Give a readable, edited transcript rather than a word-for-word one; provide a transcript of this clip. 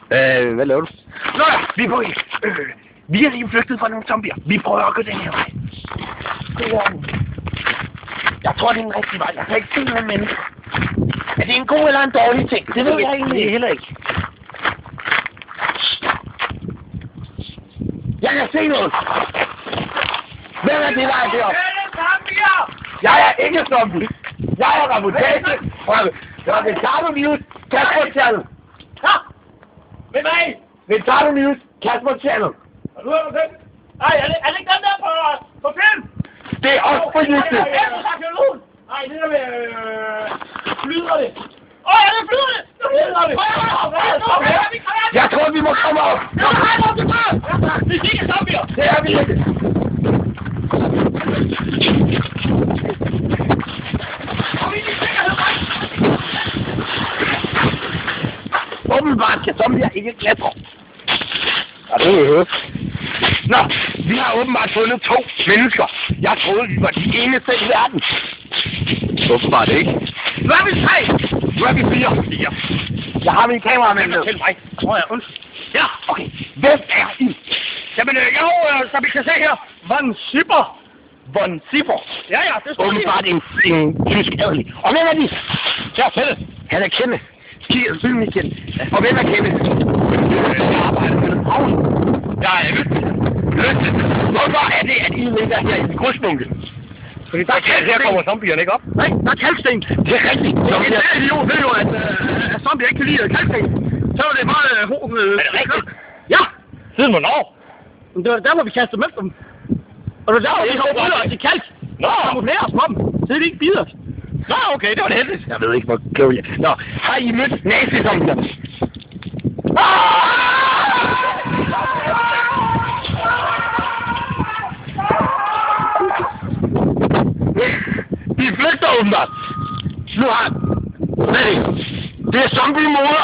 Hvad laver du? Nå ja, vi er på en. Vi er lige flygtet fra nogle zombier. Vi prøver at gå den her vej. Jeg tror, det er en rigtig vej. Jeg kan ikke se noget menneske. Er det en god eller en dårlig ting? Det ved jeg egentlig. Det er heller ikke. Jeg kan se noget. Hvem er det, der er deroppe? Jeg er ikke zombie. Jeg er reportage fra Ricardo News, Kasper Channel. Hvem er I? Ricardo News, Kasper Channel. Nej, er det ikke den der på film? Det er også på YouTube. Nej, det der med flyder det. Ja, det flyder det! Det flyder det! Jeg tror, vi må komme op. Vi er ikke zombier! Det er vi ikke. Åbenbart kan zombier ikke klatre. Ja, det er jo. Nå, vi har åbenbart fundet 2 mennesker. Jeg troede, vi var de eneste i verden. Åbenbart ikke. Nu er vi 3. Nu er vi 4. Jeg har min kameramand med. Til mig. Undskyld. Ja, okay. Hvem er I? Jamen, som vi kan se her, Von Zipper. Von Zipper. Ja, det står Åbenbart en tysk adelig. Og hvem er de? Ja, Pelle. Han er Kenneth. Syn mig Kenneth. Og hvem er Kenneth? Jeg arbejder med en havn. Ja, jeg ved. Hvorfor er det, at I ligger her i grusbunke? Fordi der kommer zombierne ikke op. Nej, der er kalksten. Det er rigtigt. En idiot ved jo, at zombier ikke kan lide kalksten. Så er det bare Er det rigtigt? Ja. Siden hvornår? Det var der, hvor vi kastede dem efter dem. Og det var der, hvor vi så rydder os i kalk. Nå. Og kamuflerer os på dem, så de ikke bider os. Nå, okay, det var det heldigt. Jeg ved ikke, hvor klog jeg er. Nå, har I mødt nazizombier? De flygter åbenbart. Nu har... Hvad er det? Det er zombie-moder.